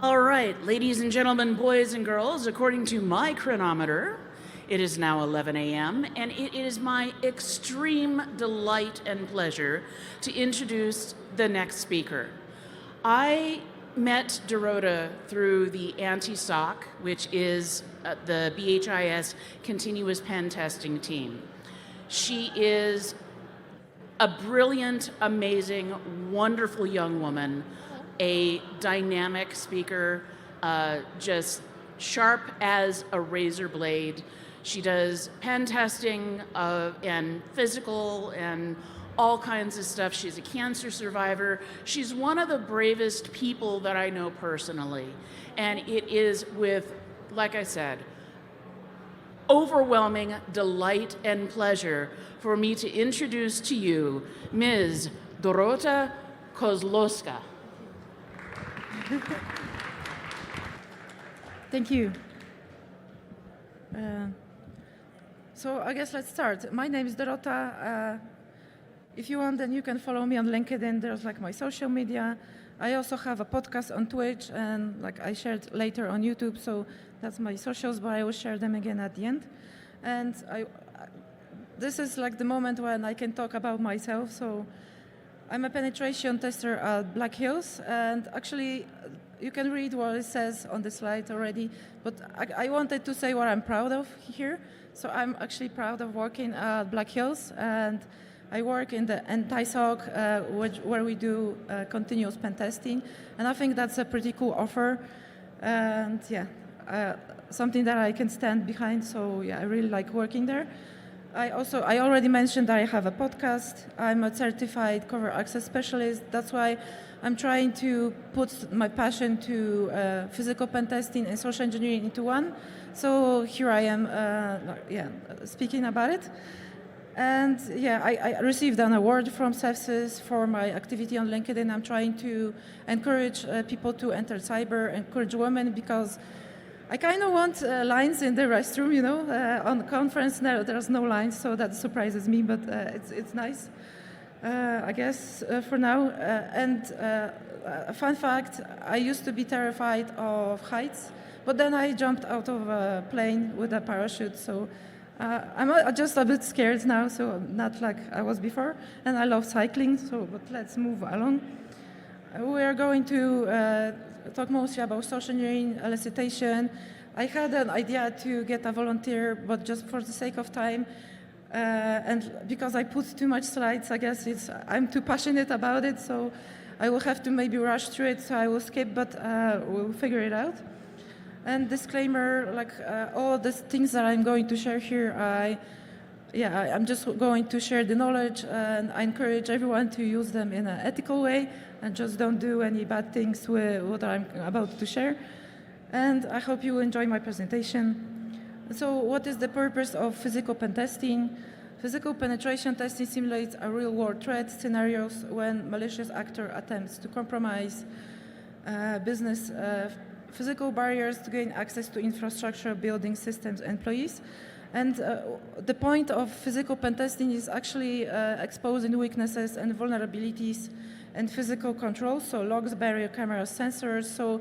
All right, ladies and gentlemen, boys and girls, according to my chronometer, it is now 11 a.m., and it is my extreme delight and pleasure to introduce the next speaker. I met Dorota through the Anti-SOC, which is the BHIS continuous pen testing team. She is a brilliant, amazing, wonderful young woman, a dynamic speaker, just sharp as a razor blade. She does pen testing and physical and all kinds of stuff. She's a cancer survivor. She's one of the bravest people that I know personally. And it is with, like I said, overwhelming delight and pleasure for me to introduce to you Ms. Dorota Kozlowska. Thank you. So I guess let's start. My name is Dorota. If you want, then you can follow me on LinkedIn. There's like my social media. I also have a podcast on Twitch, and like I shared later on YouTube. So that's my socials, but I will share them again at the end. And this is like the moment when I can talk about myself. So I'm a penetration tester at Black Hills, and actually you can read what it says on the slide already, but I wanted to say what I'm proud of here. So I'm actually proud of working at Black Hills, and I work in the anti-SOC, where we do continuous pen testing, and I think that's a pretty cool offer, and yeah, something that I can stand behind, so yeah, I really like working there. I already mentioned that I have a podcast. I'm a certified Covert access specialist. That's why I'm trying to put my passion to physical pen testing and social engineering into one. So here I am, speaking about it. And yeah, I received an award from Sepsis for my activity on LinkedIn. I'm trying to encourage people to enter cyber, encourage women, because I kind of want lines in the restroom, you know. On the conference, there's no lines, so that surprises me, but it's nice, I guess, for now. A fun fact, I used to be terrified of heights, but then I jumped out of a plane with a parachute, so I'm just a bit scared now, so not like I was before. And I love cycling, but let's move along. We are going to talk mostly about social engineering, elicitation. I had an idea to get a volunteer, but just for the sake of time, and because I put too much slides, I guess I'm too passionate about it, so I will have to maybe rush through it, so I will skip, but we'll figure it out. And disclaimer, like all the things that I'm going to share here, I'm just going to share the knowledge, and I encourage everyone to use them in an ethical way, and just don't do any bad things with what I'm about to share. And I hope you enjoy my presentation. So what is the purpose of physical pen testing? Physical penetration testing simulates a real-world threat scenarios when malicious actor attempts to compromise business physical barriers to gain access to infrastructure, building systems, employees. And the point of physical pen testing is actually exposing weaknesses and vulnerabilities and physical controls, so logs, barrier, cameras, sensors. So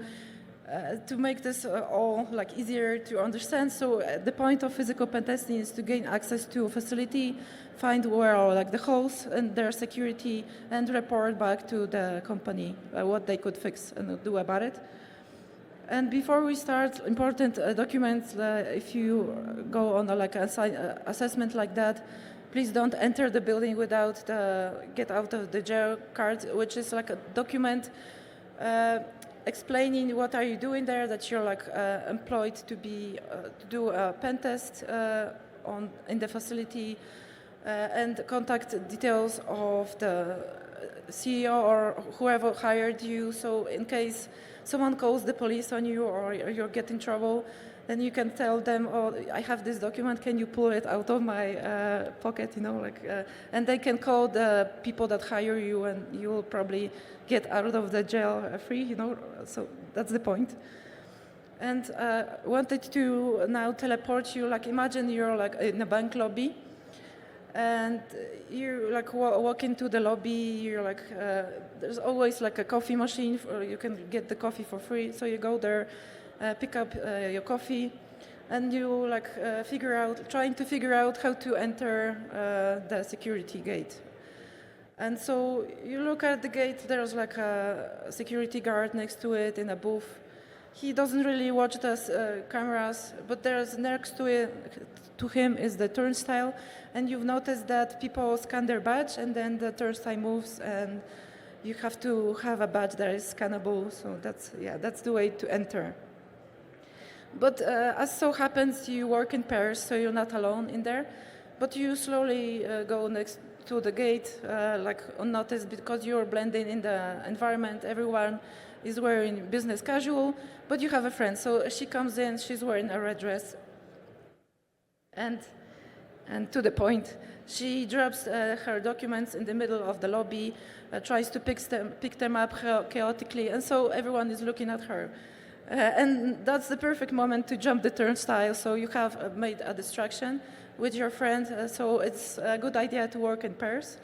to make this all like easier to understand, so the point of physical pen testing is to gain access to a facility, find where are like the holes and their security, and report back to the company what they could fix and do about it. And before we start, important documents, if you go on like an assessment like that, please don't enter the building without the get out of the jail card, which is like a document explaining what are you doing there, that you're like employed to do a pen test in the facility, and contact details of the CEO or whoever hired you. So in case someone calls the police on you or you're getting trouble, then you can tell them, oh, I have this document, can you pull it out of my pocket, you know, and they can call the people that hire you, and you will probably get out of the jail free, you know, so that's the point. And wanted to now teleport you, like imagine you're like in a bank lobby, And you like walk into the lobby. You're like, there's always like a coffee machine, you can get the coffee for free. So you go there, pick up your coffee, and you like trying to figure out how to enter the security gate. And so you look at the gate. There's like a security guard next to it in a booth. He doesn't really watch the cameras, but there's next to him is the turnstile, and you've noticed that people scan their badge, and then the turnstile moves, and you have to have a badge that is scannable. So that's the way to enter. But as so happens, you work in pairs, so you're not alone in there. But you slowly go next to the gate, like unnoticed, because you're blending in the environment. Everyone is wearing business casual, but you have a friend. So she comes in, she's wearing a red dress. And to the point, she drops her documents in the middle of the lobby, tries to pick them up chaotically, and so everyone is looking at her. And that's the perfect moment to jump the turnstile, so you have made a distraction with your friend, so it's a good idea to work in pairs.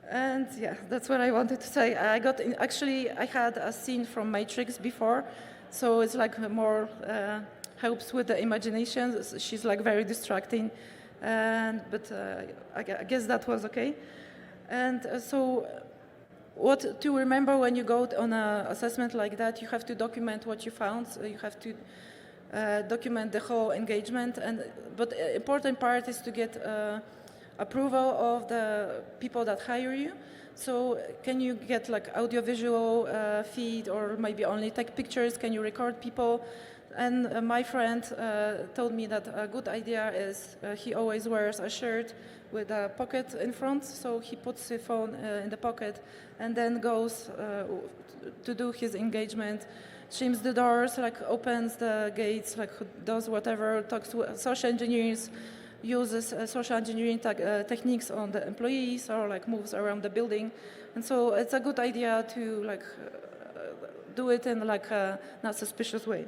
And yeah, that's what I wanted to say. Actually, I had a scene from Matrix before, so it's like more helps with the imagination. She's like very distracting, but I guess that was okay. And so what to remember when you go on an assessment like that, you have to document what you found. So you have to document the whole engagement. But the important part is to get approval of the people that hire you. So can you get like audiovisual feed, or maybe only take pictures? Can you record people? And my friend told me that a good idea is he always wears a shirt with a pocket in front, so he puts his phone in the pocket and then goes to do his engagement, shims the doors, like opens the gates, like does whatever, talks to social engineers, uses social engineering techniques on the employees, or like moves around the building. And so it's a good idea to like do it in like a not suspicious way.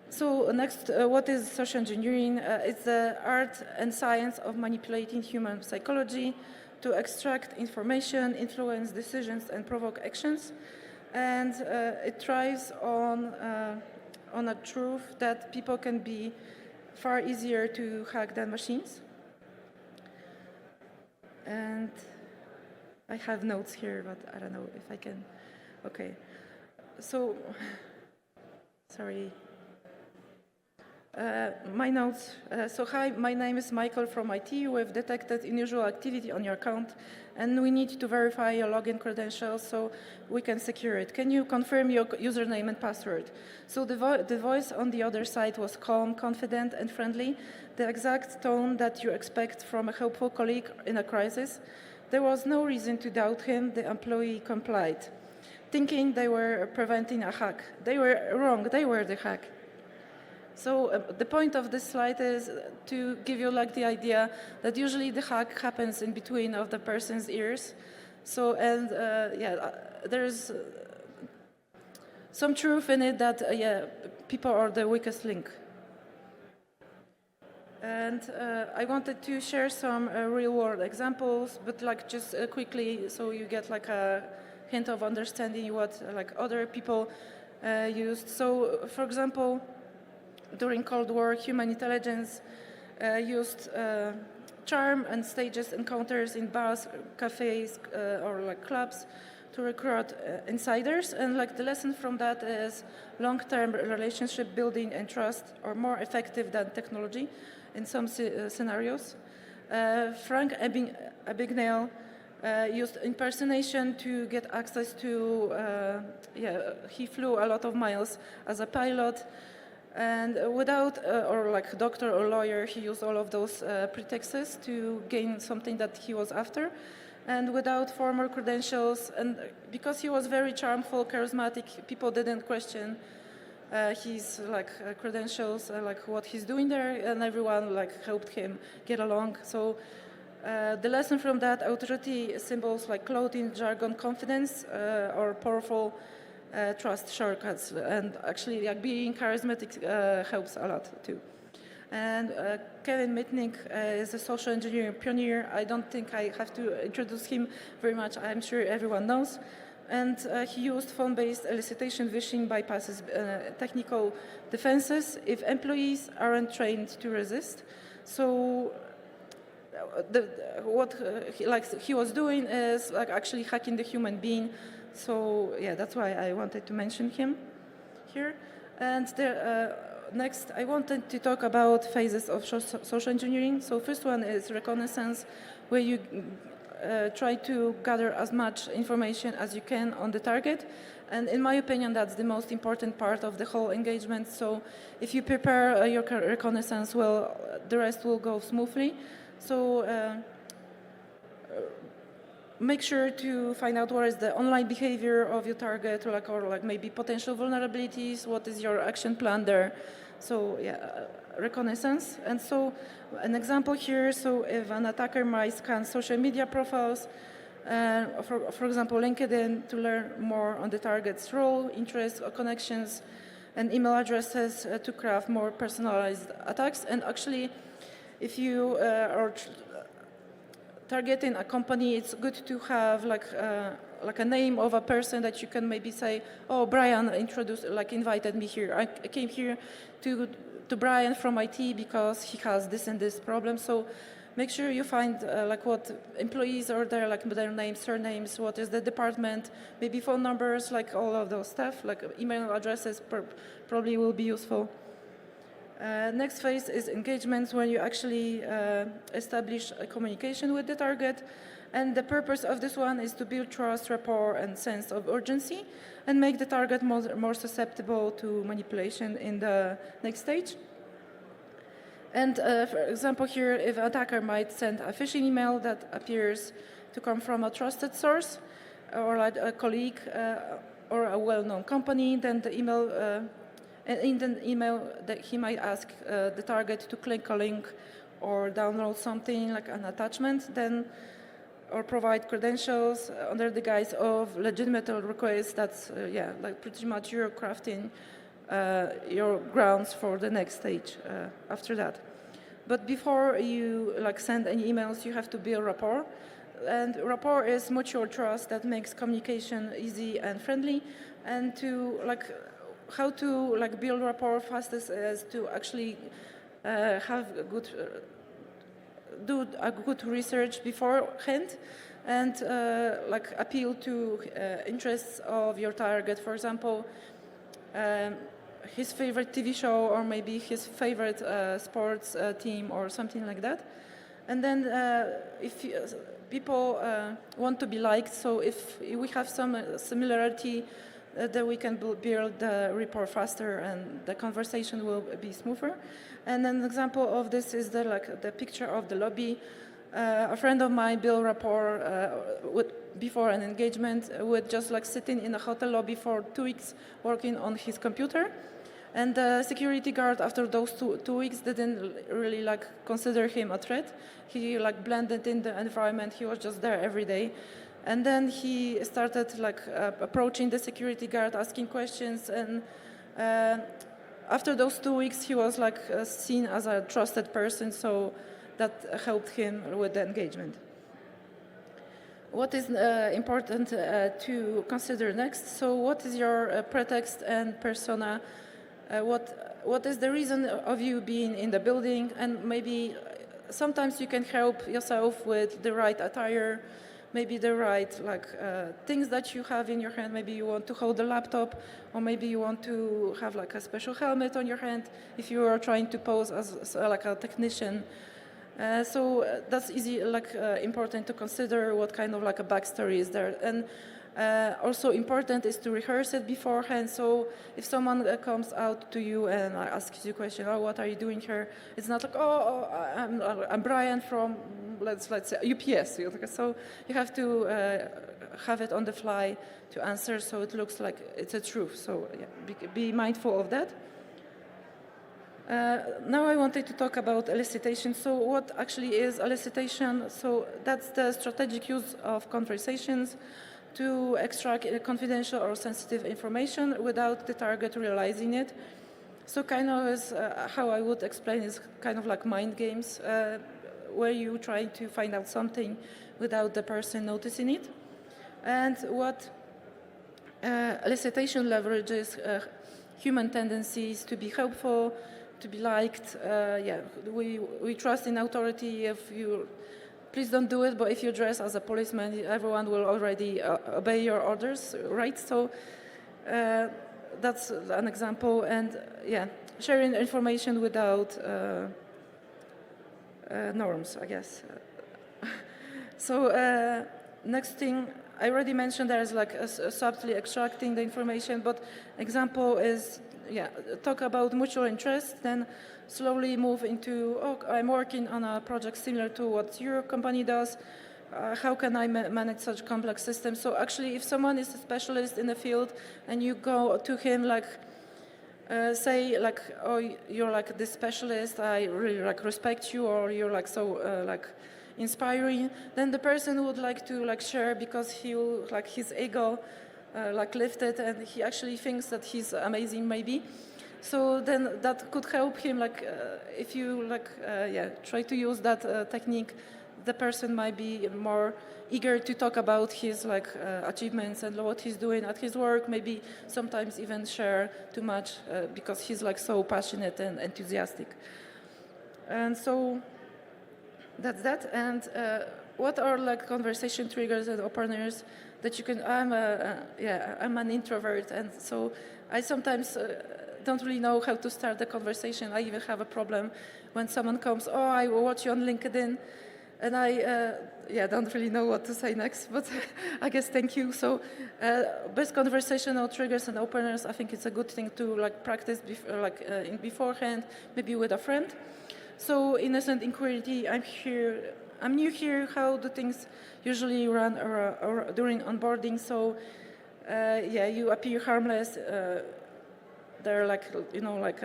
So next, what is social engineering? It's the art and science of manipulating human psychology to extract information, influence decisions, and provoke actions. And it thrives on a truth that people can be far easier to hack than machines. And I have notes here, but I don't know if I can. Okay. So, sorry. My notes. So hi, my name is Michael from IT. We've detected unusual activity on your account, and we need to verify your login credentials so we can secure it. Can you confirm your username and password? So the voice on the other side was calm, confident, and friendly, the exact tone that you expect from a helpful colleague in a crisis. There was no reason to doubt him. The employee complied, thinking they were preventing a hack. They were wrong. They were the hack. So the point of this slide is to give you like the idea that usually the hack happens in between of the person's ears. So, and there's some truth in it that, people are the weakest link. And I wanted to share some real-world examples, but like just quickly, so you get like a hint of understanding what like other people used. So, for example, during Cold War, human intelligence used charm and stages encounters in bars, cafes, or like clubs to recruit insiders. And like the lesson from that is long-term relationship building and trust are more effective than technology in some scenarios. Frank Abagnale used impersonation to get access to, he flew a lot of miles as a pilot. And without, or like doctor or lawyer, he used all of those pretexts to gain something that he was after. And without formal credentials, and because he was very charmful, charismatic, people didn't question his like credentials, like what he's doing there, and everyone like helped him get along. So the lesson from that: authority symbols like clothing, jargon, confidence, or powerful trust shortcuts, and actually like being charismatic helps a lot too. And Kevin Mitnick is a social engineering pioneer. I don't think I have to introduce him very much. I'm sure everyone knows. And he used phone-based elicitation phishing bypasses technical defenses if employees aren't trained to resist. So what he was doing is like actually hacking the human being. So yeah, that's why I wanted to mention him here. And next, I wanted to talk about phases of social engineering. So first one is Reconnaissance, where you try to gather as much information as you can on the target. And in my opinion, that's the most important part of the whole engagement. So if you prepare your Reconnaissance well, the rest will go smoothly. So make sure to find out what is the online behavior of your target, or maybe potential vulnerabilities. What is your action plan there? So yeah, Reconnaissance. And so an example here. So if an attacker might scan social media profiles, for example, LinkedIn, to learn more on the target's role, interests, or connections, and email addresses to craft more personalized attacks. And actually, if you are targeting a company, it's good to have like a name of a person that you can maybe say, oh, Brian invited me here. I came here to Brian from IT because he has this and this problem. So make sure you find what employees are there, like their names, surnames, what is the department, maybe phone numbers, like all of those stuff, like email addresses probably will be useful. Next phase is engagements, when you actually establish a communication with the target. And the purpose of this one is to build trust, rapport, and sense of urgency, and make the target more susceptible to manipulation in the next stage. And for example here, if an attacker might send a phishing email that appears to come from a trusted source, or like a colleague or a well-known company, then the email in the email that he might ask the target to click a link or download something like an attachment, then or provide credentials under the guise of legitimate requests. That's like pretty much you're crafting your grounds for the next stage after that. But before you send any emails, you have to build rapport. And rapport is mutual trust that makes communication easy and friendly. And to how to build rapport fastest is to actually have a good do a good research beforehand, and appeal to interests of your target. For example, his favorite TV show, or maybe his favorite sports team, or something like that. And then if people want to be liked, so if we have some similarity, then we can build the rapport faster, and the conversation will be smoother. And an example of this is the picture of the lobby. A friend of mine built rapport before an engagement with just sitting in a hotel lobby for 2 weeks working on his computer. And the security guard, after those two weeks, didn't really consider him a threat. He blended in the environment. He was just there every day. And then he started approaching the security guard, asking questions. And after those 2 weeks, he was seen as a trusted person. So that helped him with the engagement. What is important to consider next? So what is your pretext and persona? What is the reason of you being in the building? And maybe sometimes you can help yourself with the right attire, maybe the right things that you have in your hand. Maybe you want to hold a laptop, or maybe you want to have a special helmet on your hand if you are trying to pose as a technician. So that's easy, important to consider what kind of a backstory is there. And also important is to rehearse it beforehand. So if someone comes out to you and asks you a question, oh, what are you doing here? It's not I'm Brian from, let's say, UPS. So you have to have it on the fly to answer, so it looks like it's a truth. So yeah, be mindful of that. Now I wanted to talk about elicitation. So what actually is elicitation? So that's the strategic use of conversations to extract confidential or sensitive information without the target realizing it. So kind of is how I would explain is kind of like mind games, where you try to find out something without the person noticing it. And what elicitation leverages human tendencies to be helpful, to be liked. We trust in authority. If you, please don't do it, but if you dress as a policeman, everyone will already obey your orders, right? So that's an example. And sharing information without norms, I guess. So next thing, I already mentioned there's like subtly extracting the information, but example is, talk about mutual interest, then slowly move into, I'm working on a project similar to what your company does. How can I manage such complex systems? So actually, if someone is a specialist in the field and you go to him like, say like, oh, you're like this specialist, I really like respect you, or you're like so like inspiring, then the person would like to like share because he will like his ego like lifted and he actually thinks that he's amazing maybe. So then that could help him like if you like try to use that technique, the person might be more eager to talk about his like achievements and what he's doing at his work, maybe sometimes even share too much because he's like so passionate and enthusiastic. And so that's that. And what are like conversation triggers and openers that you can? I'm an introvert, and so I sometimes don't really know how to start the conversation. I even have a problem when someone comes. Oh, I watch you on LinkedIn, and I don't really know what to say next. But I guess thank you. So best conversational triggers and openers. I think it's a good thing to like practice beforehand, maybe with a friend. So innocent inquiry, I'm new here, how do things usually run or during onboarding? So you appear harmless, they're like, like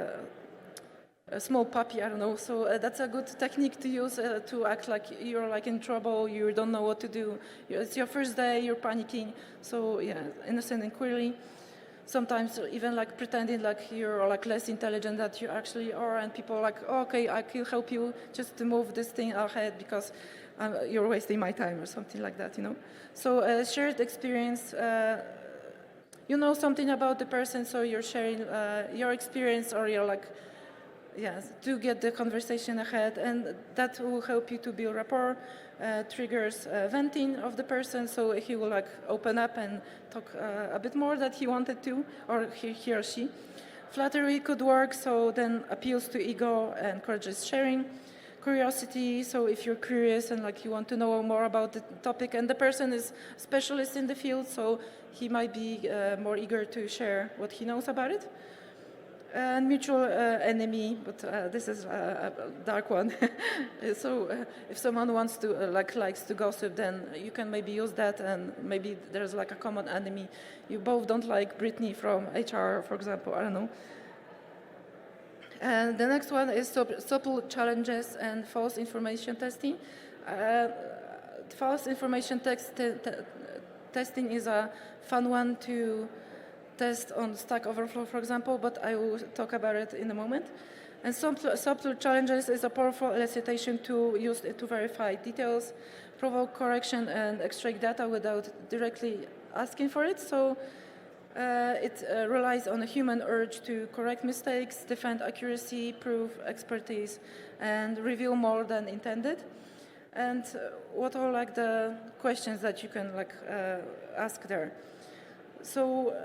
a small puppy, I don't know. So that's a good technique to use to act like you're like in trouble, you don't know what to do. It's your first day, you're panicking. So innocent inquiry. Sometimes even like pretending like you're like less intelligent than you actually are, and people are like, oh, okay, I can help you just to move this thing ahead because you're wasting my time or something like that, So shared experience, you know something about the person, so you're sharing your experience, or you're like, to get the conversation ahead, and that will help you to build rapport. Triggers venting of the person, so he will like open up and talk a bit more that he wanted to, or he or she. Flattery could work, so then appeals to ego and encourages sharing. Curiosity, so if you're curious and like you want to know more about the topic, and the person is a specialist in the field, so he might be more eager to share what he knows about it. And mutual enemy, but this is a dark one. So if someone wants to likes to gossip, then you can maybe use that, and maybe there's like a common enemy. You both don't like Brittany from HR, for example. I don't know. And the next one is subtle challenges and false information testing. False information testing is a fun one to test on Stack Overflow, for example, but I will talk about it in a moment. And subtle challenges is a powerful elicitation tool used to verify details, provoke correction, and extract data without directly asking for it. So it relies on a human urge to correct mistakes, defend accuracy, prove expertise, and reveal more than intended. And what are like the questions that you can like ask there? So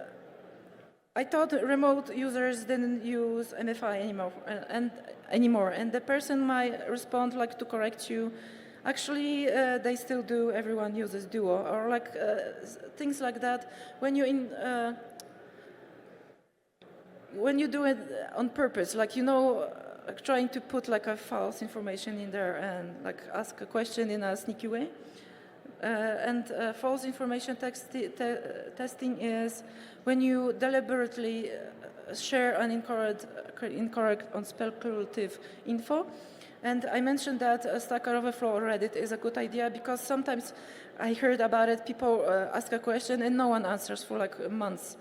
I thought remote users didn't use MFI anymore, and the person might respond like to correct you. Actually, they still do. Everyone uses Duo, or like things like that. When you do it on purpose, like trying to put like a false information in there and like ask a question in a sneaky way. And false information testing is when you deliberately share an incorrect or speculative info. And I mentioned that Stack Overflow or Reddit is a good idea because sometimes I heard about it, people ask a question and no one answers for like months.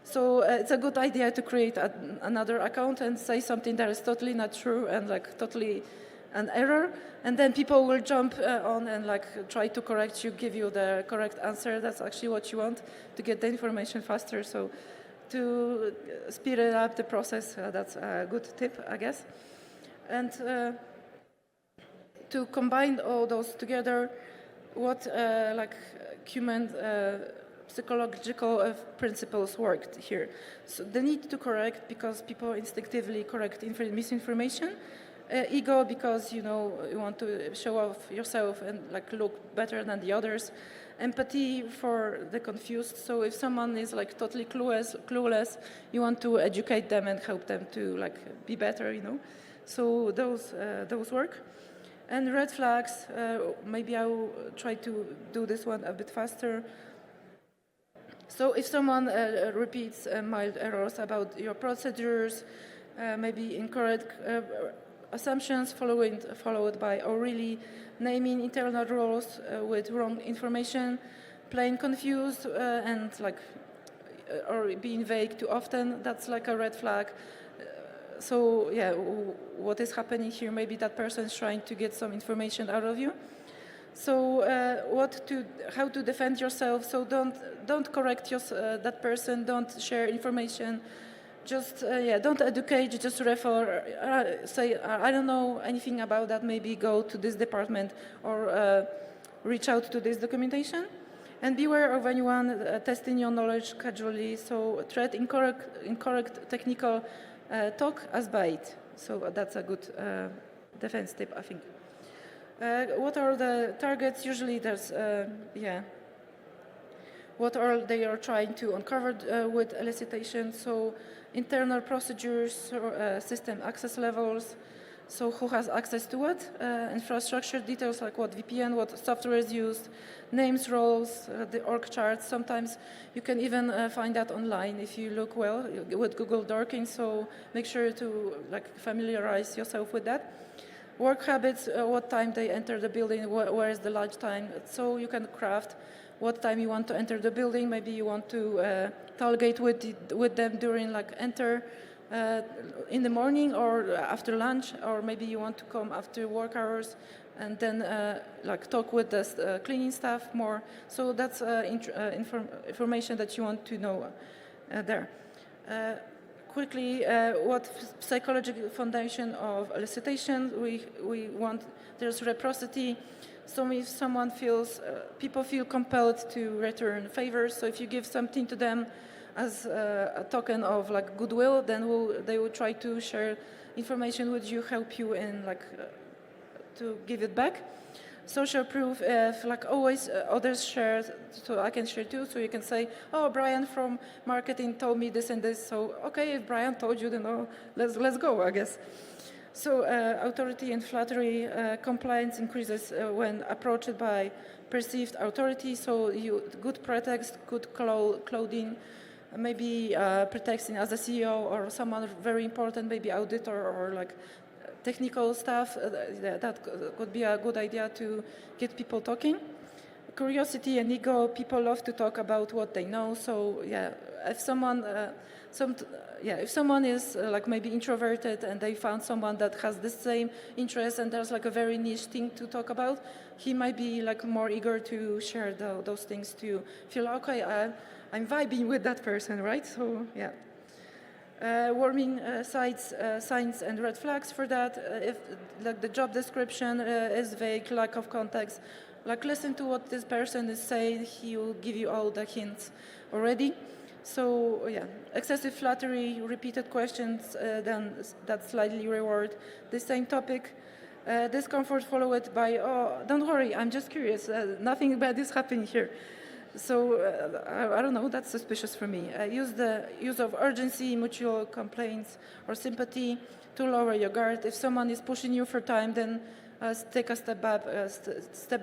So it's a good idea to create another account and say something that is totally not true and like totally an error, and then people will jump on and like try to correct you, give you the correct answer. That's actually what you want, to get the information faster. So to speed it up the process, that's a good tip, I guess. And to combine all those together, what like human psychological principles worked here. So the need to correct, because people instinctively correct misinformation. Ego, because you want to show off yourself and like look better than the others. Empathy for the confused. So if someone is like totally clueless, you want to educate them and help them to like be better, So those work. And red flags. Maybe I will try to do this one a bit faster. So if someone repeats mild errors about your procedures, maybe incorrect assumptions followed by or really naming internal roles with wrong information, playing confused and like or being vague too often, that's like a red flag. So yeah, what is happening here? Maybe that person is trying to get some information out of you. So how to defend yourself? So don't correct that person. Don't share information. Just don't educate. Just refer. Say I don't know anything about that. Maybe go to this department or reach out to this documentation. And beware of anyone testing your knowledge casually. So treat incorrect technical talk as bait. So that's a good defense tip, I think. What are the targets? Usually there's, what are they are trying to uncover with elicitation? So internal procedures, system access levels, so who has access to what? Infrastructure details like what VPN, what software is used, names, roles, the org charts. Sometimes you can even find that online if you look well with Google Dorking, so make sure to like familiarize yourself with that. Work habits, what time they enter the building, where is the lunch time. So you can craft what time you want to enter the building. Maybe you want to tailgate with them during like enter in the morning or after lunch, or maybe you want to come after work hours and then like talk with the cleaning staff more. So that's information that you want to know there. Quickly, what psychological foundation of elicitation we want? There's reciprocity. So if someone feels, people feel compelled to return favors. So if you give something to them as a token of like goodwill, then they will try to share information with you, help you in like to give it back. Social proof, if like always others share, so I can share too. So you can say, oh, Brian from marketing told me this and this. So okay, if Brian told you, then let's go, I guess. So authority and flattery, compliance increases when approached by perceived authority. So good pretext, good clothing, maybe pretexting as a CEO or someone very important, maybe auditor or like technical stuff, that could be a good idea to get people talking. Curiosity and ego, people love to talk about what they know. So yeah, if someone, if someone is like maybe introverted and they found someone that has the same interest and there's like a very niche thing to talk about, he might be like more eager to share those things to feel, okay, I'm vibing with that person, right? So yeah. Warning signs and red flags for that. If like the job description is vague, lack of context, like listen to what this person is saying, he will give you all the hints already. So yeah, excessive flattery, repeated questions, then that slightly reward the same topic. Discomfort followed by, oh, don't worry, I'm just curious, nothing bad is happening here. So I don't know, that's suspicious for me. Use the use of urgency, mutual complaints, or sympathy to lower your guard. If someone is pushing you for time, then take a step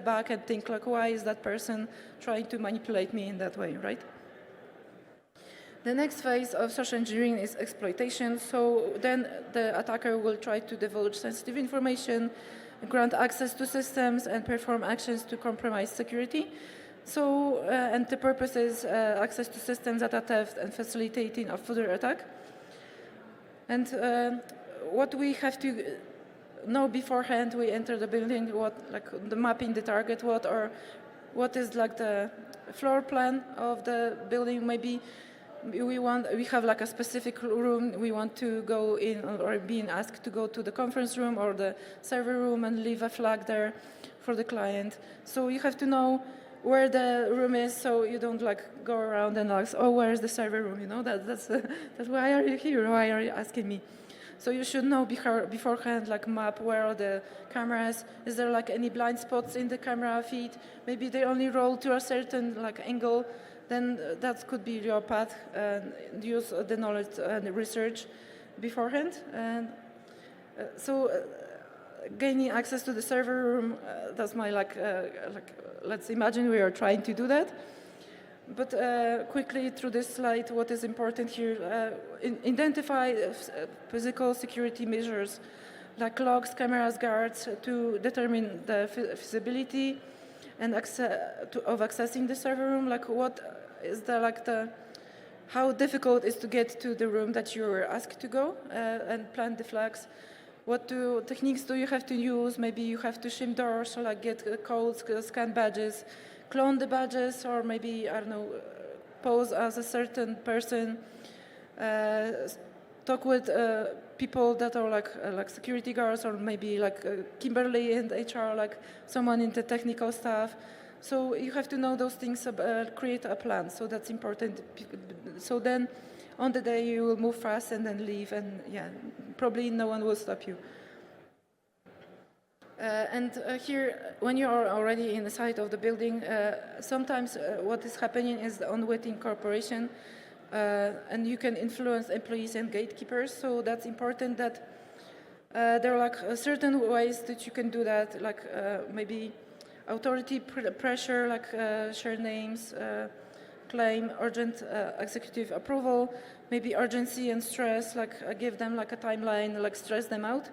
back and think like, why is that person trying to manipulate me in that way, right? The next phase of social engineering is exploitation. So then the attacker will try to divulge sensitive information, grant access to systems, and perform actions to compromise security. So, and the purpose is access to systems, data theft, and facilitating a further attack. And what we have to know beforehand, we enter the building, what, like the mapping the target, what is like the floor plan of the building. Maybe we have like a specific room we want to go in, or being asked to go to the conference room or the server room and leave a flag there for the client. So you have to know where the room is, so you don't like go around and ask, oh, where is the server room? You know, that's why are you here? Why are you asking me? So you should know beforehand, like map where are the cameras. Is there like any blind spots in the camera feed? Maybe they only roll to a certain like angle. Then that could be your path, and use the knowledge and research beforehand. And gaining access to the server room, that's my let's imagine we are trying to do that. But quickly through this slide, what is important here, identify physical security measures like logs, cameras, guards to determine the feasibility and of accessing the server room. Like what is how difficult is to get to the room that you were asked to go, and plant the flags. What techniques do you have to use? Maybe you have to shim doors, or like get codes, scan badges, clone the badges, or maybe, I don't know, pose as a certain person, talk with people that are like security guards, or maybe like Kimberly in HR, like someone in the technical staff. So you have to know those things, create a plan. So that's important. So then on the day you will move fast and then leave, and yeah, probably no one will stop you. Here, when you are already in the site of the building, sometimes what is happening is the unwitting incorporation, and you can influence employees and gatekeepers. So that's important that there are like certain ways that you can do that, like maybe authority pressure, like share names, claim urgent executive approval, maybe urgency and stress, like give them like a timeline, like stress them out.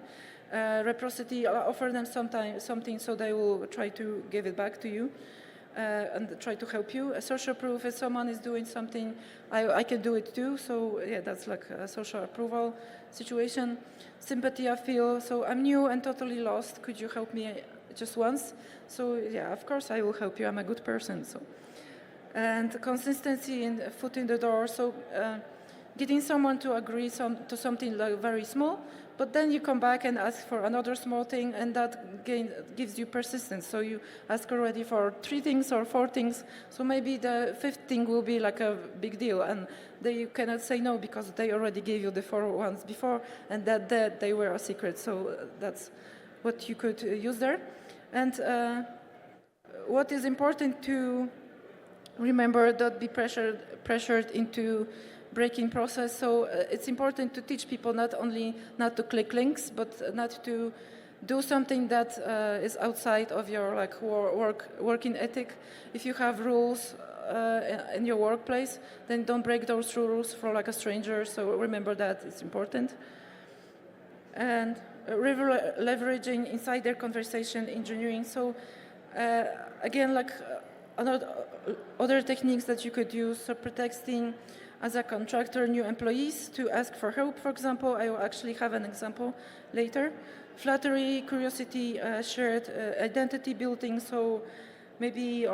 Reciprocity, offer them something so they will try to give it back to you and try to help you. A social proof, if someone is doing something, I can do it too. So yeah, that's like a social approval situation. Sympathy, I feel, so I'm new and totally lost. Could you help me just once? So yeah, of course I will help you. I'm a good person. So, and consistency in foot in the door. So getting someone to agree to something like very small, but then you come back and ask for another small thing, and that gives you persistence. So you ask already for 3 things or 4 things, so maybe the 5th thing will be like a big deal, and you cannot say no because they already gave you the 4 ones before, and that they were a secret. So that's what you could use there. And what is important to remember, don't be pressured into breaking process. So it's important to teach people not only not to click links, but not to do something that is outside of your like working ethic. If you have rules in your workplace, then don't break those rules for like a stranger. So remember that it's important. And leveraging insider conversation engineering. So again, like other techniques that you could use, so pretexting as a contractor, new employees to ask for help, for example. I will actually have an example later. Flattery, curiosity, shared identity building, so maybe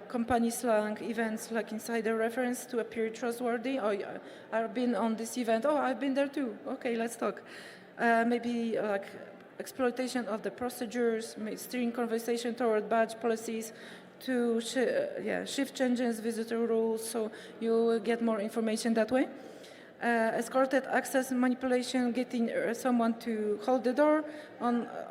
company slang, events like insider reference to appear trustworthy. Oh, yeah, I've been on this event. Oh, I've been there too. Okay, let's talk. Maybe like exploitation of the procedures, steering conversation toward badge policies, to shift changes, visitor rules, so you will get more information that way. Escorted access manipulation, getting someone to hold the door,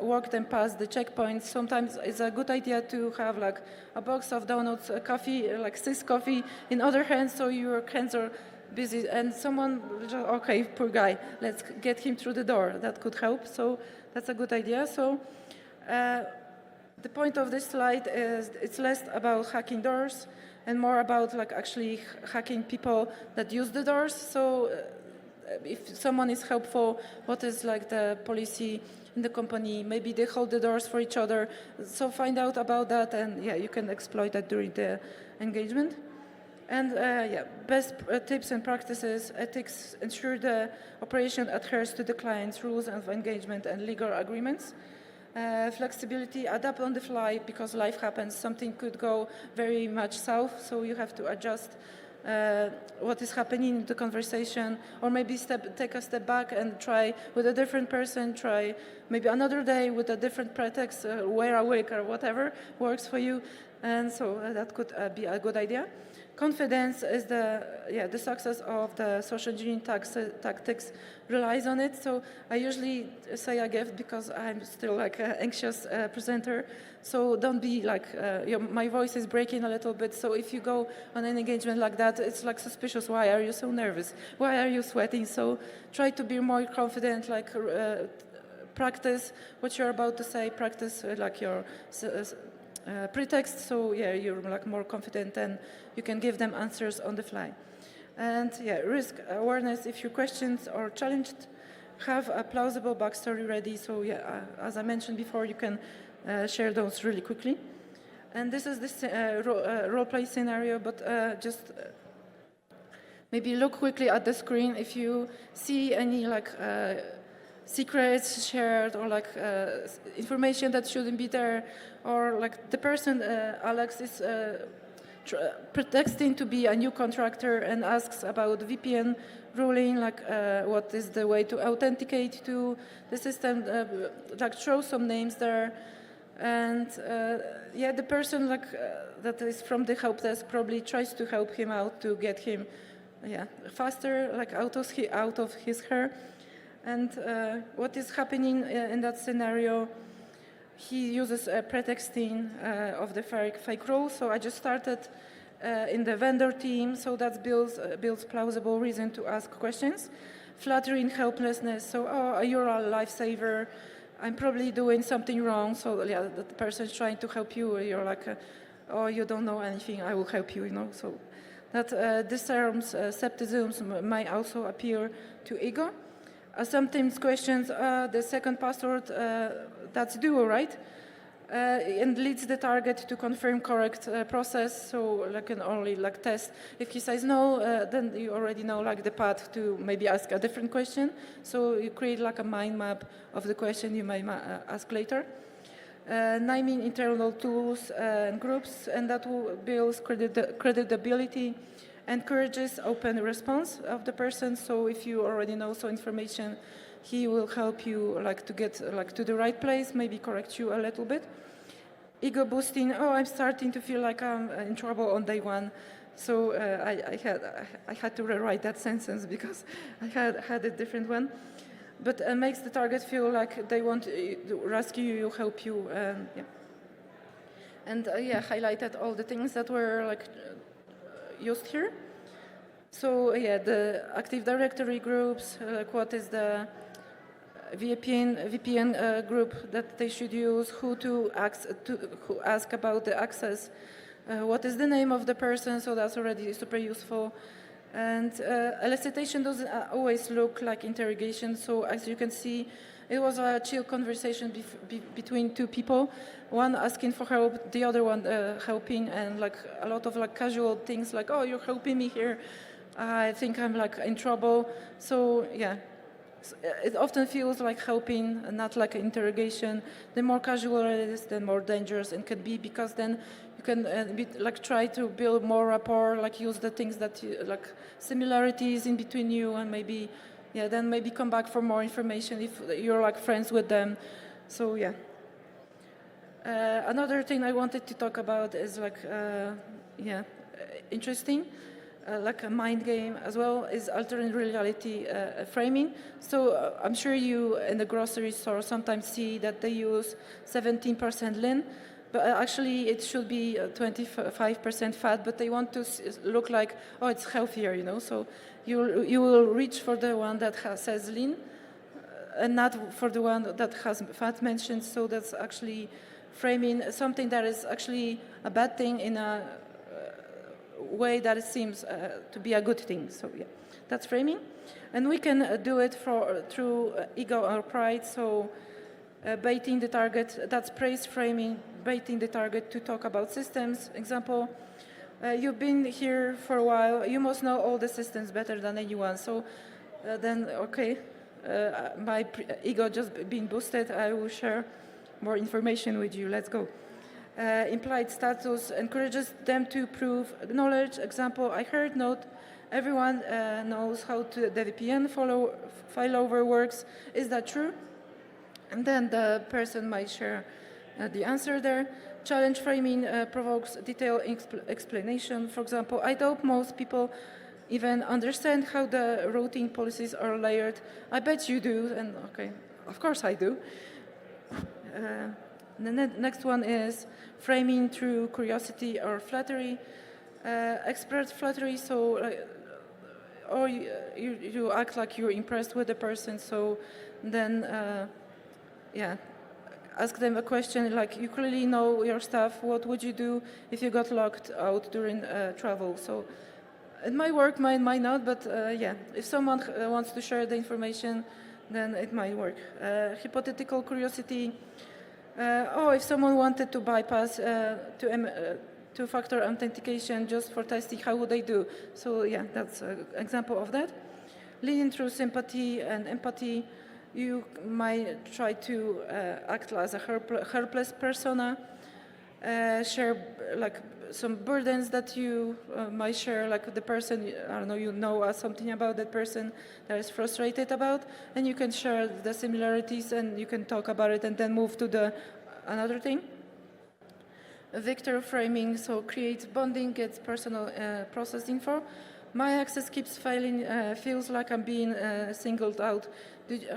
walk them past the checkpoints. Sometimes it's a good idea to have like a box of donuts, a coffee, like 6 coffee in other hands, so your hands are busy, and someone, okay, poor guy, let's get him through the door. That could help, so that's a good idea. So. The point of this slide is it's less about hacking doors and more about like actually hacking people that use the doors. So if someone is helpful, what is like the policy in the company? Maybe they hold the doors for each other. So find out about that, and yeah, you can exploit that during the engagement. And best tips and practices, ethics, ensure the operation adheres to the client's rules of engagement and legal agreements. Flexibility, adapt on the fly because life happens. Something could go very much south, so you have to adjust what is happening in the conversation, or maybe take a step back and try with a different person, try maybe another day with a different pretext, wear a wig or whatever works for you. And so that could be a good idea. Confidence is the success of the social engineering tactics relies on it. So I usually say a gift because I'm still like an anxious presenter. So don't be like, my voice is breaking a little bit. So if you go on an engagement like that, it's like suspicious. Why are you so nervous? Why are you sweating? So try to be more confident, like practice what you're about to say, practice like your pretext, so yeah, you're like more confident and you can give them answers on the fly. And yeah, risk awareness. If your questions are challenged, have a plausible backstory ready. So yeah, as I mentioned before, you can share those really quickly. And this is this role play scenario, but just maybe look quickly at the screen if you see any like secrets shared or like information that shouldn't be there, or like the person, Alex, is pretexting to be a new contractor and asks about VPN ruling, like what is the way to authenticate to the system, like show some names there. And yeah, the person like that is from the help desk probably tries to help him out to get him faster, like out of his hair. And what is happening in that scenario, he uses pretexting of the fake role. So I just started in the vendor team, so that builds plausible reason to ask questions. Flattering helplessness, so you're a lifesaver, I'm probably doing something wrong, so yeah, the person's trying to help you, you're like, you don't know anything, I will help you, so that disarms skepticism might also appear to ego. Sometimes questions, the second password, that's duo, right? And leads the target to confirm correct process, so like can only like test. If he says no, then you already know like the path to maybe ask a different question. So you create like a mind map of the question you may ask later. Naming internal tools and groups, and that will build credibility. Encourages open response of the person. So if you already know some information, he will help you like to get like to the right place, maybe correct you a little bit. Ego boosting. I'm starting to feel like I'm in trouble on day one. So I had to rewrite that sentence because I had a different one. But makes the target feel like they want to rescue you, help you, And highlighted all the things that were like used here. So the Active Directory groups, like what is the VPN group that they should use, who ask about the access, what is the name of the person, so that's already super useful. And elicitation doesn't always look like interrogation, so as you can see, it was a chill conversation between two people, one asking for help, the other one helping, and like a lot of like casual things like, you're helping me here, I think I'm like in trouble. So it often feels like helping and not like an interrogation. The more casual it is, the more dangerous it can be, because then you can try to build more rapport, like use the things that like similarities in between you, and maybe then maybe come back for more information if you're like friends with them. So another thing I wanted to talk about is like interesting. Like a mind game as well, is alternate reality framing. So I'm sure you in the grocery store sometimes see that they use 17% lean, but actually it should be 25% fat, but they want to look like, it's healthier, so you will reach for the one that says lean and not for the one that has fat mentioned. So that's actually framing something that is actually a bad thing in a way that it seems to be a good thing. So yeah, that's framing. And we can do it through ego or pride. So baiting the target, that's praise framing, baiting the target to talk about systems. Example, you've been here for a while, you must know all the systems better than anyone. So then, okay, my ego just being boosted, I will share more information with you, let's go. Implied status encourages them to prove knowledge. Example, I heard not everyone knows how the VPN failover works. Is that true? And then the person might share the answer there. Challenge framing provokes detailed explanation. For example, I doubt most people even understand how the routing policies are layered. I bet you do, and okay, of course I do. The next one is framing through curiosity or flattery. Express flattery, so or you act like you're impressed with the person, so then yeah, ask them a question like, you clearly know your stuff, what would you do if you got locked out during travel? So it might work, might not, but yeah, if someone wants to share the information, then it might work. Hypothetical curiosity. If someone wanted to bypass two-factor authentication just for testing, how would they do? So yeah, that's an example of that. Leading through sympathy and empathy, you might try to act as a helpless persona, share like some burdens that you might share, like the person, I don't know, you know something about that person that is frustrated about, and you can share the similarities and you can talk about it and then move to another thing. Victor framing, so creates bonding, gets personal process info. My access keeps failing, feels like I'm being singled out.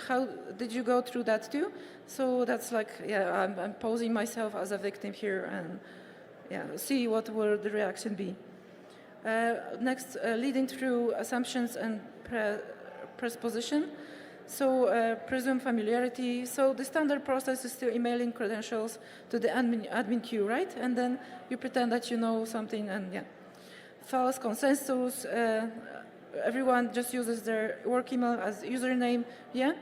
How did you go through that too? So that's like, yeah, I'm posing myself as a victim here and yeah, see what will the reaction be. Next, leading through assumptions and presupposition. So presume familiarity. So the standard process is still emailing credentials to the admin queue, right? And then you pretend that you know something and yeah. False consensus. Everyone just uses their work email as username. Yeah.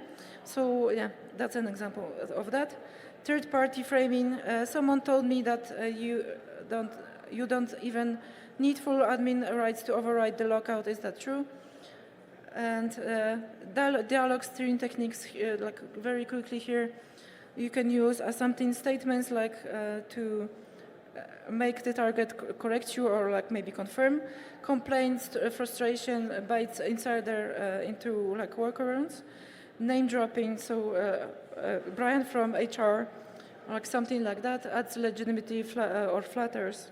So yeah, that's an example of that. Third-party framing. Someone told me that you don't even need full admin rights to override the lockout. Is that true? And dialogue steering techniques, like very quickly here, you can use assumpting statements like to make the target correct you or like maybe confirm. Complaints, frustration, bites insider into like workarounds. Name dropping, so Brian from HR, like something like that, adds legitimacy or flatters.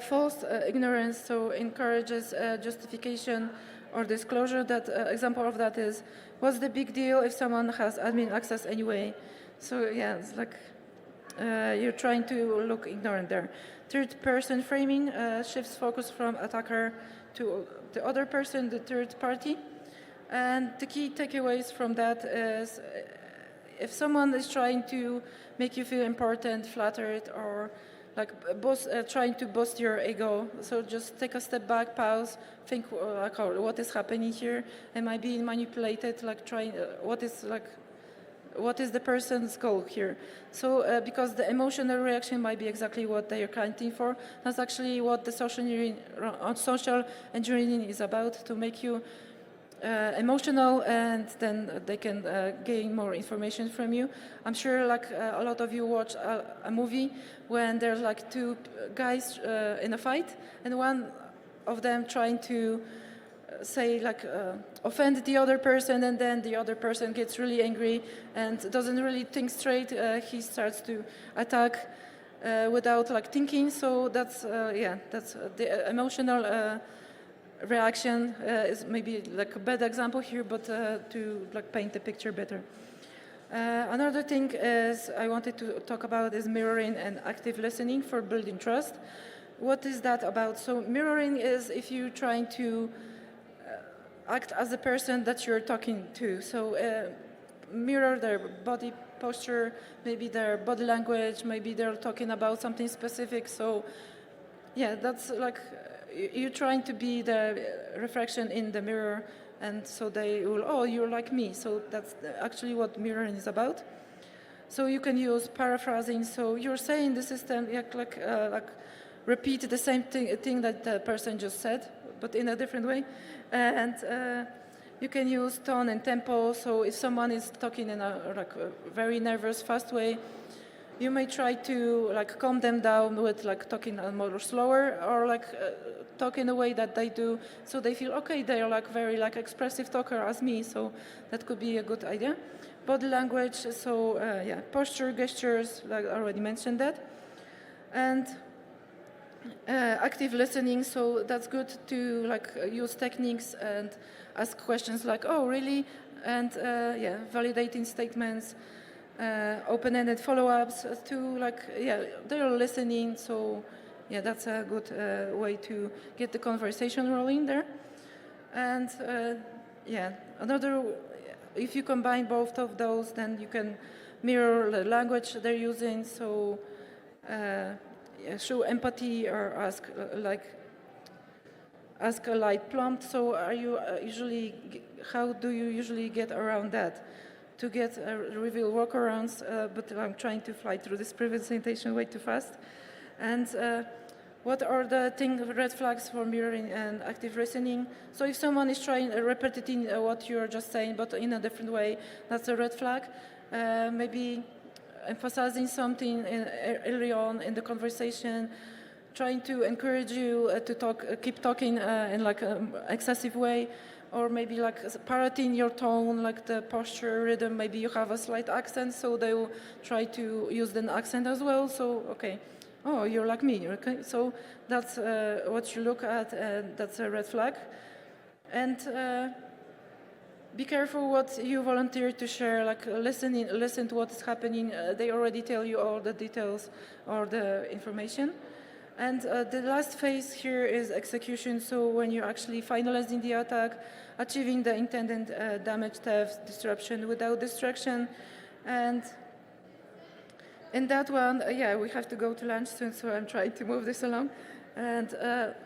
False ignorance, so encourages justification or disclosure. That example of that is, what's the big deal if someone has admin access anyway? So yeah, it's like you're trying to look ignorant there. Third-person framing shifts focus from attacker to the other person, the third party. And the key takeaways from that is, if someone is trying to make you feel important, flattered, or like trying to boost your ego, so just take a step back, pause, think like, what is happening here? Am I being manipulated? Like trying, what is the person's goal here? So because the emotional reaction might be exactly what they are counting for. That's actually what the social engineering is about, to make you emotional, and then they can gain more information from you. I'm sure like a lot of you watch a movie when there's like two guys in a fight and one of them trying to say like offend the other person, and then the other person gets really angry and doesn't really think straight. He starts to attack without like thinking. So that's that's the emotional reaction is maybe like a bad example here, but to like paint the picture better. Another thing is I wanted to talk about is mirroring and active listening for building trust. What is that about? So mirroring is if you're trying to act as the person that you're talking to. So mirror their body posture, maybe their body language, maybe they're talking about something specific. So yeah, that's like you're trying to be the reflection in the mirror, and so they will, oh, you're like me. So that's actually what mirroring is about. So you can use paraphrasing. So you're saying the system like repeat the same thing that the person just said, but in a different way. And you can use tone and tempo. So if someone is talking in a very nervous, fast way, you may try to like calm them down with like talking more slower, or like talk in a way that they do, so they feel okay. They are like very like expressive talker as me. So that could be a good idea. Body language. So yeah, posture, gestures. Like I already mentioned that, and active listening. So that's good to like use techniques and ask questions like, oh, really, and yeah, validating statements. Open-ended follow-ups to like, yeah, they're listening. So yeah, that's a good way to get the conversation rolling there. And yeah, another, if you combine both of those, then you can mirror the language they're using. So yeah, show empathy, or ask a light prompt. So are you how do you usually get around that? To get reveal workarounds, but I'm trying to fly through this presentation way too fast. And what are the red flags for mirroring and active listening? So if someone is trying repeating what you're just saying, but in a different way, that's a red flag. Maybe emphasizing something early on in the conversation, trying to encourage you to keep talking in like an excessive way. Or maybe like parroting your tone, like the posture, rhythm. Maybe you have a slight accent, so they will try to use the accent as well. So, okay, oh, you're like me. Okay, so that's what you look at, and that's a red flag. And be careful what you volunteer to share. Like listen to what is happening. They already tell you all the details or the information. And the last phase here is execution. So when you're actually finalizing the attack, achieving the intended damage, theft, disruption without distraction. And in that one, yeah, we have to go to lunch soon, so I'm trying to move this along. And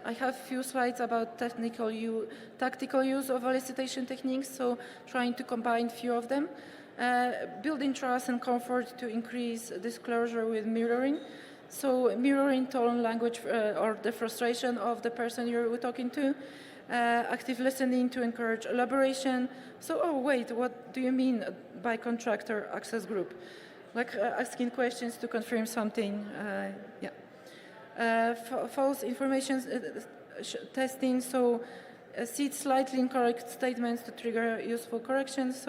I have a few slides about tactical use of elicitation techniques, so trying to combine a few of them. Building trust and comfort to increase disclosure with mirroring. So mirroring tone, language, or the frustration of the person you're talking to. Active listening to encourage elaboration. So, oh, wait, what do you mean by contractor access group? Like asking questions to confirm something, yeah. False information testing, so seed slightly incorrect statements to trigger useful corrections.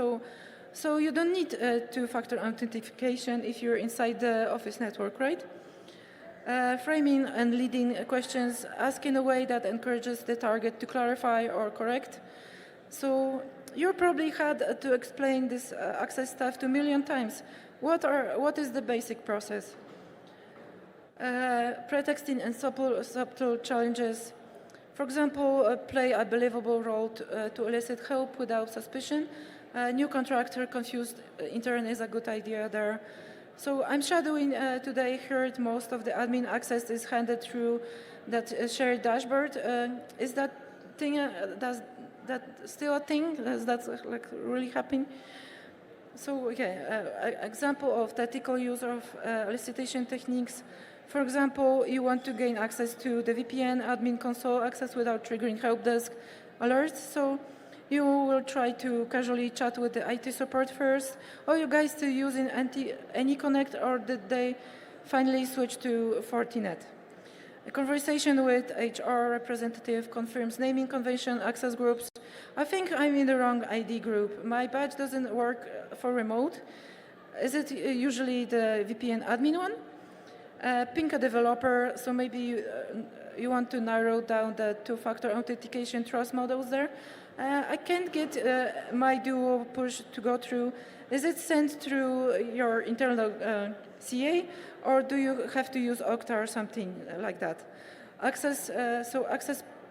So you don't need two-factor authentication if you're inside the Office network, right? Framing and leading questions, ask in a way that encourages the target to clarify or correct. So you probably had to explain this access stuff to a million times. What is the basic process? Pretexting and subtle challenges. For example, play a believable role to elicit help without suspicion. New contractor confused intern is a good idea there. So I'm shadowing today. Heard most of the admin access is handed through that shared dashboard. Is that thing? Does that still a thing? Does that like really happen? So okay, example of tactical use of elicitation techniques. For example, you want to gain access to the VPN admin console access without triggering help desk alerts. So you will try to casually chat with the IT support first. Are you guys still using AnyConnect, or did they finally switch to Fortinet? A conversation with HR representative confirms naming convention access groups. I think I'm in the wrong ID group. My badge doesn't work for remote. Is it usually the VPN admin one? Ping a developer, so maybe you want to narrow down the two-factor authentication trust models there. I can't get my Duo push to go through. Is it sent through your internal CA, or do you have to use Okta or something like that? Access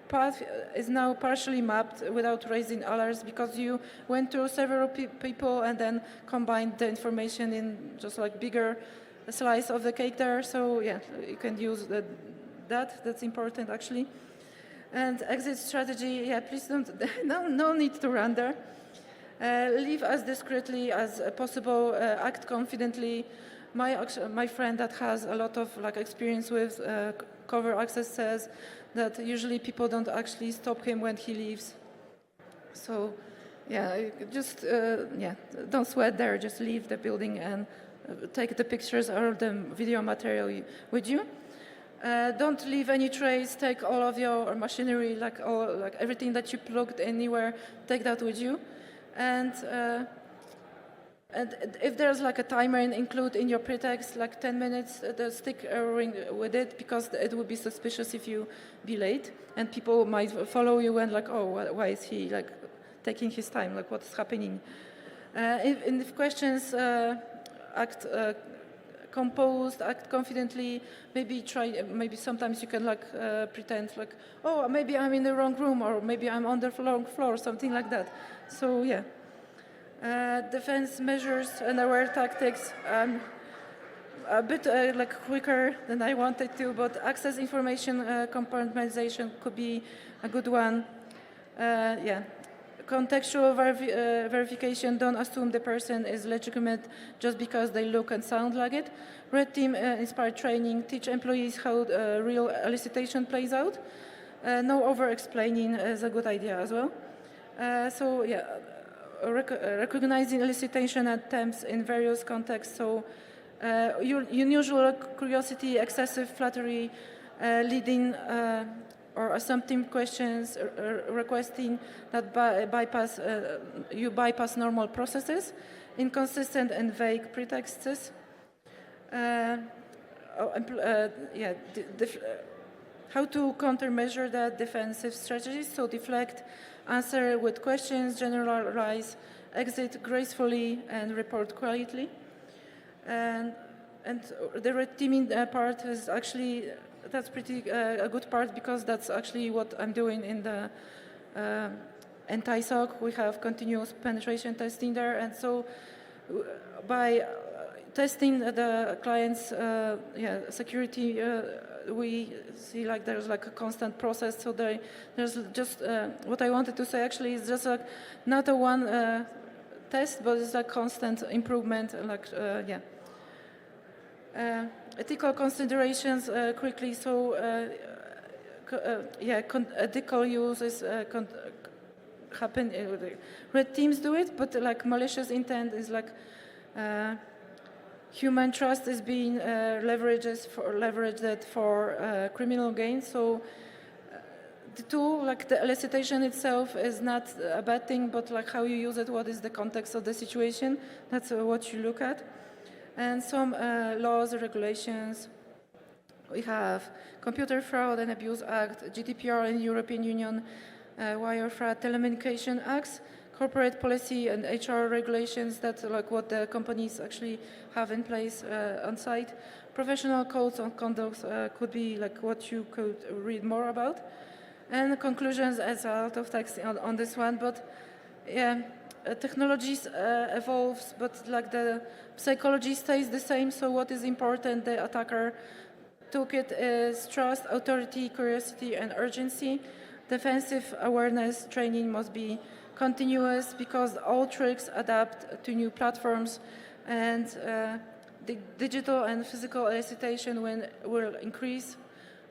path is now partially mapped without raising alerts because you went through several people and then combined the information in just like bigger slice of the cake there. So yeah, you can use that. That's important, actually. And exit strategy, yeah, please don't, no need to run there. Leave as discreetly as possible, act confidently. My friend that has a lot of experience with covert access says that usually people don't actually stop him when he leaves. So, yeah, just don't sweat there. Just leave the building and take the pictures or the video material with you. Don't leave any trace. Take all of your machinery, everything that you plugged anywhere. Take that with you, and if there's a timer, include in your pretext 10 minutes. Stick a ring with it because it would be suspicious if you be late, and people might follow you and oh, why is he taking his time? What's happening? If questions, act composed, act confidently. Maybe sometimes you can pretend oh, maybe I'm in the wrong room, or maybe I'm on the wrong floor, something like that. So yeah. Defense measures and aware tactics. A bit quicker than I wanted to, but access information compartmentalization could be a good one. Yeah. Contextual verification. Don't assume the person is legitimate just because they look and sound like it. Red team inspired training. Teach employees how real elicitation plays out. No over-explaining is a good idea as well. So yeah, recognizing elicitation attempts in various contexts. So unusual curiosity, excessive flattery, leading or assumptive questions, requesting that you bypass normal processes, inconsistent and vague pretexts. How to countermeasure that defensive strategies? So deflect, answer with questions, generalize, exit gracefully, and report quietly. And the red teaming part is actually, that's pretty a good part, because that's actually what I'm doing in the anti-SOC. We have continuous penetration testing there, and so by testing the client's security, we see there's a constant process. So there's just what I wanted to say actually is just not a one test, but it's a constant improvement. Ethical considerations quickly. So ethical use is happen. Red teams do it, but malicious intent is human trust is being leveraged for criminal gain. So the tool, the elicitation itself, is not a bad thing, but how you use it, what is the context of the situation, that's what you look at. And some laws, regulations. We have Computer Fraud and Abuse Act, GDPR in European Union, Wire Fraud Telecommunication Acts, corporate policy and HR regulations. That's what the companies actually have in place on site. Professional codes on conduct could be what you could read more about. And conclusions, as a lot of text on this one, but yeah. Technologies evolves, but the psychology stays the same. So what is important? The attacker toolkit is trust, authority, curiosity, and urgency. Defensive awareness training must be continuous because all tricks adapt to new platforms, and the digital and physical elicitation will increase,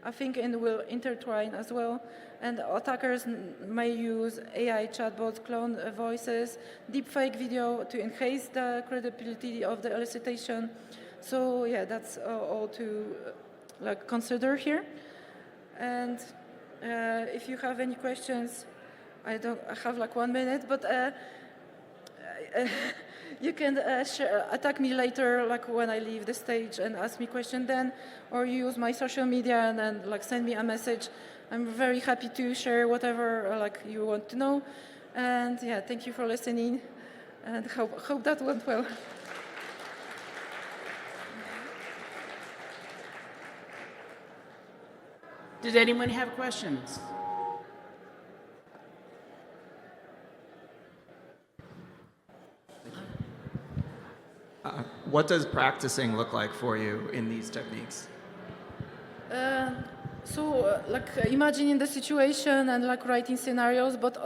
I think, and will intertwine as well. And attackers may use AI chatbots, clone voices, deepfake video to enhance the credibility of the elicitation. So yeah, that's all to consider here. And if you have any questions, I have 1 minute, but you can attack me later, when I leave the stage, and ask me question then, or use my social media and then send me a message. I'm very happy to share whatever you want to know. And yeah, thank you for listening, and hope that went well. Did anyone have questions? What does practicing look like for you in these techniques? So, imagining the situation and writing scenarios, but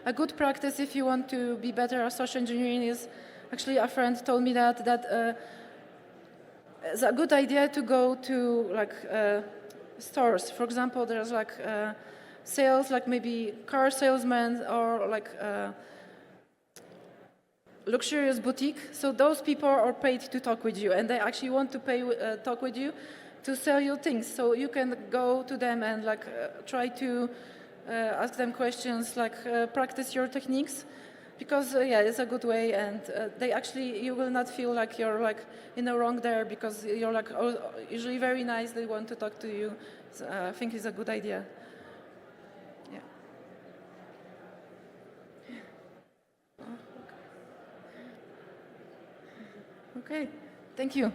a good practice if you want to be better at social engineering is, actually a friend told me that it's a good idea to go to stores. For example, there's sales, maybe car salesmen or luxurious boutique. So those people are paid to talk with you, and they actually want to talk with you to sell you things. So you can go to them and try to ask them questions, practice your techniques, because it's a good way, and you will not feel like you're in the wrong there, because you're usually very nice. They want to talk to you. So, I think it's a good idea. Yeah. Okay. Thank you.